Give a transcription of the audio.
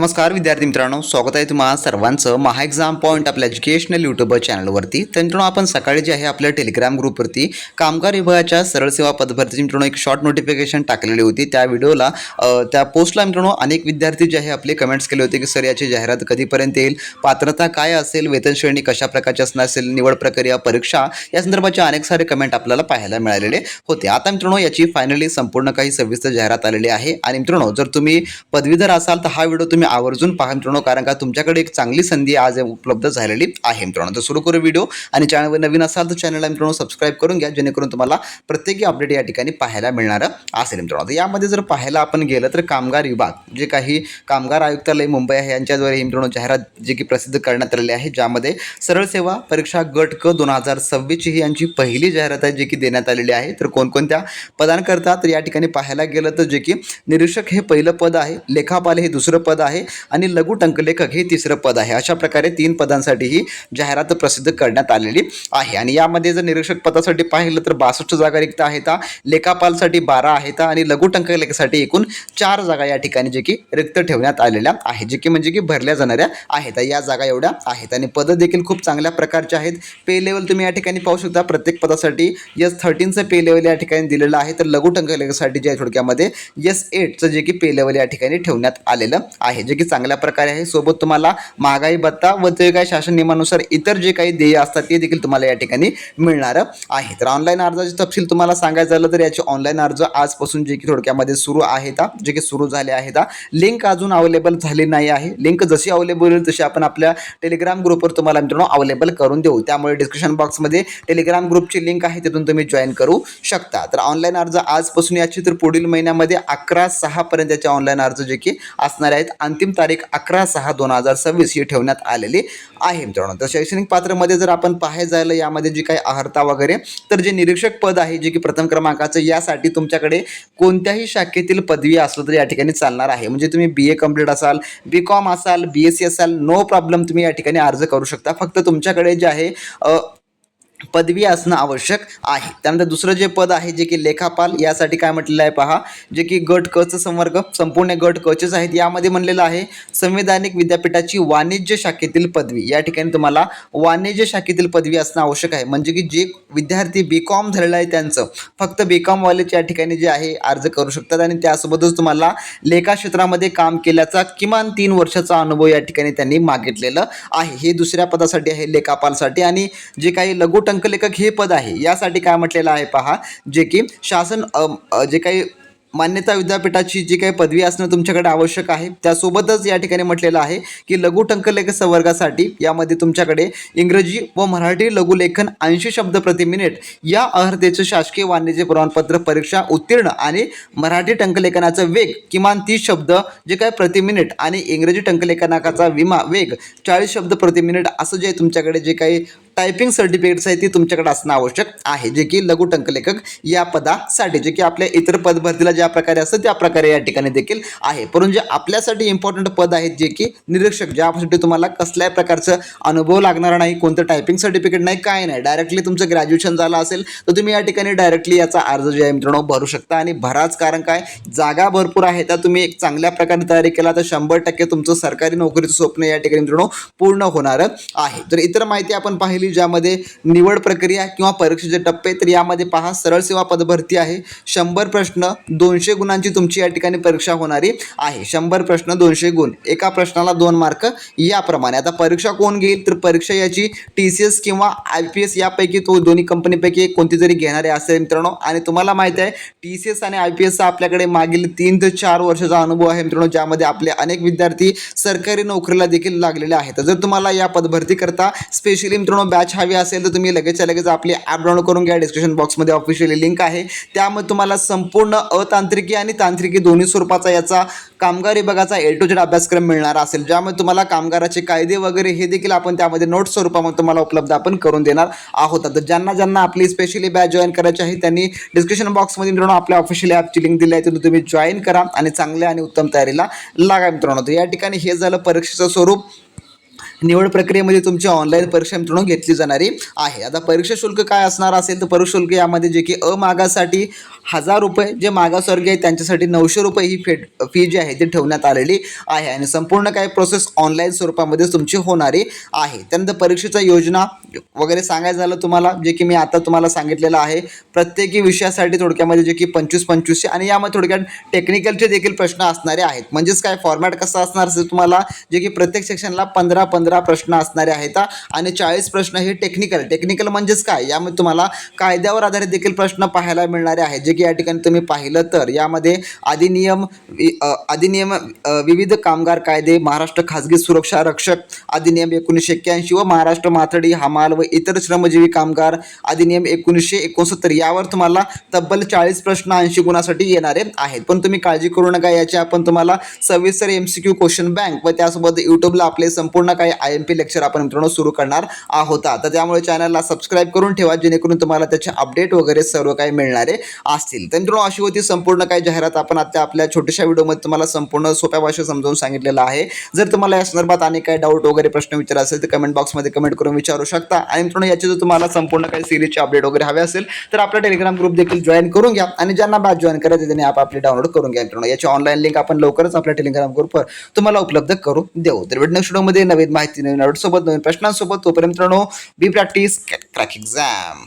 नमस्कार विद्यार्थी मित्रांनो, स्वागत आहे तुम्हा सर्वांचं महा एक्झाम पॉईंट आपल्या एज्युकेशनल यूट्यूब चॅनलवरती. तर मित्रांनो, आपण सकाळी जे आहे आपल्या टेलिग्राम ग्रुपवरती कामगार विभागाच्या सरळ सेवा पदभरतीची मित्रांनो एक शॉर्ट नोटिफिकेशन टाकलेली होती. त्या व्हिडिओला त्या पोस्टला मित्रांनो अनेक विद्यार्थी जे आहे आपले कमेंट्स केले होते की सर याची जाहिरात कधीपर्यंत येईल, पात्रता काय असेल, वेतन श्रेणी कशा प्रकारची असणार असेल, निवड प्रक्रिया, परीक्षा या संदर्भाचे अनेक सारे कमेंट आपल्याला पाहायला मिळालेले होते. आता मित्रांनो याची फायनली संपूर्ण काही सविस्तर जाहिरात आलेली आहे. आणि मित्रांनो, जर तुम्ही पदवीधर असाल तर हा व्हिडिओ तुम्ही आवर्जून पहा मित्रांनो, कारण का तुमच्याकडे एक चांगली संधी आज उपलब्ध झालेली आहे मित्रांनो. तर सुरू करू व्हिडिओ. आणि चॅनलवर नवीन असाल तर चॅनलला मित्रांनो सबस्क्राईब करून घ्या, जेणेकरून तुम्हाला प्रत्येकी अपडेट या ठिकाणी पाहायला मिळणार असेल मित्रांनो. तर यामध्ये जर पाहायला आपण गेलं तर कामगार विभाग जे काही कामगार आयुक्तालय मुंबई आहे यांच्याद्वारे ही मित्रांनो जाहिरात जी की प्रसिद्ध करण्यात आलेली आहे, ज्यामध्ये सरळ सेवा परीक्षा गट क 2026 ही यांची पहिली जाहिरात आहे जी की देण्यात आलेली आहे. तर कोणकोणत्या पदांकरता तर या ठिकाणी पाहायला गेलं तर जे की निरीक्षक हे पहिलं पद आहे, लेखापाल हे दुसरं पद आहे आणि लघु टंकलेखक हे तिसरं पद आहे. अशा प्रकारे 3 पदांसाठी ही जाहिरात प्रसिद्ध करण्यात आलेली आहे. आणि यामध्ये जर निरीक्षक पदासाठी पाहिलं तर 62 जागा रिक्त आहेत, लेखापालसाठी 12 आहेत आणि लघु टंकलेखकासाठी एकूण 4 जागा या ठिकाणी जे की रिक्त ठेवण्यात आलेल्या आहेत, जे की म्हणजे की भरल्या जाणाऱ्या आहेत. या जागा एवढ्या आहेत आणि पदं देखील खूप चांगल्या प्रकारचे आहेत. पे लेवल तुम्ही या ठिकाणी पाहू शकता. प्रत्येक पदासाठी S13चं पे लेवल या ठिकाणी दिलेलं आहे, तर लघु टंकलेखकासाठी जे आहे थोडक्यामध्ये S8चं जे की पे लेवल या ठिकाणी ठेवण्यात आलेलं आहे, जे की चांगल्या प्रकारे आहे. सोबत तुम्हाला महागाई भत्ता व जे काही शासन नियमानुसार इतर जे काही देय असतात ते देखील तुम्हाला या ठिकाणी मिळणार आहे. तर ऑनलाईन अर्जाचे तपशील तुम्हाला सांगायचं झालं तर याचे ऑनलाईन अर्ज आजपासून जे की थोडक्यामध्ये सुरू आहेत, जे की सुरू झाले आहेत. लिंक अजून अवेलेबल झाली नाही आहे. लिंक जशी अवेलेबल होईल तशी आपण आपल्या टेलिग्राम ग्रुपवर तुम्हाला मित्रांनो अवेलेबल करून देऊ. त्यामुळे डिस्क्रिप्शन बॉक्समध्ये टेलिग्राम ग्रुपची लिंक आहे, तिथून तुम्ही जॉईन करू शकता. तर ऑनलाईन अर्ज आजपासून याची तर पुढील महिन्यामध्ये 11/6 पर्यंत याचे ऑनलाईन अर्ज जे की असणार आहेत. अंतिम तारीख 11/6/2026 ही ठेवण्यात आलेली आहे मित्रांनो. तर शैक्षणिक पात्रमध्ये जर आपण पाहायला जायला यामध्ये जी काही अर्हता वगैरे, तर जे निरीक्षक पद आहे जे की प्रथम क्रमांकाचं, यासाठी तुमच्याकडे कोणत्याही शाखेतील पदवी असलं तर या ठिकाणी चालणार आहे. म्हणजे तुम्ही BA कंप्लीट असाल, BCom असाल, BSc असाल, नो प्रॉब्लेम, तुम्ही या ठिकाणी अर्ज करू शकता. फक्त तुमच्याकडे जे आहे पदवी असणं आवश्यक आहे. त्यानंतर दुसरं जे पद आहे जे की लेखापाल, यासाठी काय म्हटलेलं आहे पहा, जे की गट क चं संवर्ग, संपूर्ण गट क चेच आहेत. यामध्ये म्हणलेलं आहे संवैधानिक विद्यापीठाची वाणिज्य शाखेतील पदवी. या ठिकाणी तुम्हाला वाणिज्य शाखेतील पदवी असणं आवश्यक आहे. म्हणजे की जे विद्यार्थी BCom झालेला आहे त्यांचं फक्त BCom वालेच या ठिकाणी जे आहे अर्ज करू शकतात. आणि त्यासोबतच तुम्हाला लेखा क्षेत्रामध्ये काम केल्याचा किमान 3 वर्षाचा अनुभव या ठिकाणी त्यांनी मागितलेलं आहे. हे दुसऱ्या पदासाठी आहे, लेखापालसाठी. आणि जे काही लघु टंकलेखक हे पद आहे यासाठी काय म्हटलेलं आहे पहा, जे की शासन जे काही मान्यता विद्यापीठाची जी काही पदवी असणं तुमच्याकडे आवश्यक आहे. त्यासोबतच या ठिकाणी म्हटलेलं आहे की लघु टंकलेखक संवर्गासाठी यामध्ये तुमच्याकडे इंग्रजी व मराठी लघुलेखन 80 शब्द प्रति मिनिट या अर्हतेचं शासकीय वाणिज्य प्रमाणपत्र परीक्षा उत्तीर्ण आणि मराठी टंकलेखनाचा वेग किमान 30 शब्द जे काय प्रति मिनिट आणि इंग्रजी टंकलेखनाचा वेग 40 शब्द प्रति मिनिट असं जे तुमच्याकडे जे काही टायपिंग सर्टिफिकेट्स आहे ती तुमच्याकडे असणं आवश्यक आहे, जे की लघु टंकलेखक या पदासाठी, जे की आपल्या इतर पदभरतीला ज्या प्रकारे असतं त्या प्रकारे या ठिकाणी देखील आहे. परंतु जे आपल्यासाठी इम्पॉर्टंट पद आहेत जे की निरीक्षक, ज्यासाठी तुम्हाला कसल्याही प्रकारचं अनुभव लागणार नाही, कोणतं टायपिंग सर्टिफिकेट नाही, काय नाही, डायरेक्टली तुमचं ग्रॅज्युएशन झालं असेल तर तुम्ही या ठिकाणी डायरेक्टली याचा अर्ज जे आहे मित्रांनो भरू शकता. आणि भराच, कारण काय जागा भरपूर आहेत. तर तुम्ही एक चांगल्या प्रकारे तयारी केला तर 100% तुमचं सरकारी नोकरीचं स्वप्न या ठिकाणी मित्रांनो पूर्ण होणार आहे. तर इतर माहिती आपण पाहिली ज्यामध्ये निवड प्रक्रिया किंवा परीक्षेचे टप्पे, तर यामध्ये पहा सरळ सेवा पदभरती आहे. 100 प्रश्न 200 गुणांची तुमची या ठिकाणी परीक्षा होणारी आहे. 100 प्रश्न 200 गुण, एका प्रश्नाला 2 मार्क याप्रमाणे. आता परीक्षा कोण घेईल तर परीक्षा याची TCS किंवा IPS यापैकी दोन्ही कंपनीपैकी कोणती जरी घेणारे असेल मित्रांनो. आणि तुम्हाला माहिती आहे TCS आणि IPSचा आपल्याकडे मागील 3 ते 4 वर्षाचा अनुभव आहे मित्रांनो, ज्यामध्ये आपले अनेक विद्यार्थी सरकारी नोकरीला देखील लागलेले आहेत. जर तुम्हाला या पदभरती करता स्पेशली मित्रांनो बॅच हवी असेल तर तुम्ही लगेच आपली ॲप डाउनलोड करून घ्या. डिस्क्रिप्शन बॉक्समध्ये ऑफिशियली लिंक आहे. त्यामध्ये तुम्हाला संपूर्ण अतांत्रिकी आणि तांत्रिकी दोन्ही स्वरूपाचा याचा कामगार विभागाचा A to Z अभ्यासक्रम मिळणार असेल, ज्यामध्ये तुम्हाला कामगाराचे कायदे वगैरे हे देखील आपण त्यामध्ये नोट्स स्वरूपामध्ये तुम्हाला उपलब्ध आपण करून देणार आहोत. तर ज्यांना आपली स्पेशली बॅच जॉईन करायची आहे त्यांनी डिस्क्रिप्शन बॉक्समध्ये मित्रांनो आपल्या ऑफिशियली ॲपची लिंक दिली आहे, तिथून तुम्ही जॉईन करा आणि चांगल्या आणि उत्तम तयारीला लागा मित्रांनो. तर या ठिकाणी हे झालं परीक्षेचं स्वरूप. निवड प्रक्रियेमध्ये तुमची ऑनलाईन परीक्षा मित्रांनो घेतली जाणारी आहे. आता परीक्षा शुल्क काय असणार असेल तर परीक्षा शुल्क यामध्ये जे की अमागासाठी 1000 रुपये, जे मागासवर्गीय आहे त्यांच्यासाठी 900 रुपये ही फी जी आहे ती ठेवण्यात आलेली आहे आणि संपूर्ण काय प्रोसेस ऑनलाईन स्वरूपामध्ये तुमची होणारी आहे. त्यानंतर परीक्षेचा योजना वगैरे सांगायचं झालं तुम्हाला, जे की मी आता तुम्हाला सांगितलेलं आहे. प्रत्येकी विषयासाठी थोडक्यामध्ये जे की 25-25 आणि यामध्ये थोडक्यात टेक्निकलचे देखील प्रश्न असणारे आहेत. म्हणजेच काय फॉर्मॅट कसा असणार असेल तुम्हाला, जे की प्रत्येक सेक्शनला 15-15 प्रश्न असणारे आहेत आणि 40 प्रश्न हे टेक्निकल म्हणजेच काय, यामध्ये तुम्हाला कायद्यावर आधारित देखील प्रश्न पाहायला मिळणारे आहेत. जे की या ठिकाणी तुम्ही पाहिलं तर यामध्ये अधिनियम विविध कामगार कायदे, महाराष्ट्र खाजगी सुरक्षा रक्षक अधिनियम 1981 व महाराष्ट्र माथाडी हमाल व इतर श्रमजीवी कामगार अधिनियम 1969 यावर तुम्हाला तब्बल 40 प्रश्न 80 गुणासाठी येणारे आहेत. पण तुम्ही काळजी करू नका, याचे आपण तुम्हाला सविस्तर MCQ क्वेश्चन बँक व त्यासोबत यूट्यूबला आपले संपूर्ण काही IMP लेक्चर आपण मित्रांनो सुरू करणार आहोत. तर त्यामुळे चॅनलला सबस्क्राईब करून ठेवा, जेणेकरून तुम्हाला त्याचे अपडेट वगैरे सर्व काही मिळणारे असतील. तर मित्रांनो अशी होती संपूर्ण काही जाहिरात. आपण आता आपल्या छोट्याशा व्हिडिओमध्ये तुम्हाला संपूर्ण सोप्या भाषेत समजावून सांगितलेलं आहे. जर तुम्हाला या संदर्भात आणि काही डाऊट वगैरे प्रश्न विचार असेल तर कमेंट बॉक्समध्ये कमेंट करून विचारू शकता. आणि मित्रांनो याचे जर तुम्हाला संपूर्ण काही सिरीजचे अपडेट वगैरे हवे असेल तर आपला टेलिग्राम ग्रुप देखील जॉईन करून घ्या आणि ज्यांना बॅच जॉईन करायचं त्यांनी आपली डाउनलोड करून घ्या. मित्रांनो याची ऑनलाईन लिंक आपण लवकरच आपल्या टेलिग्राम ग्रुपवर तुम्हाला उपलब्ध करून देऊ. तर नेक्स्ट व्हिडिओमध्ये नवीन माहिती, नवीन सोबत, नवीन प्रश्नांसोबत. तोपर्यंत मित्रांनो बी प्रॅक्टिस क्रॅक एक्झाम.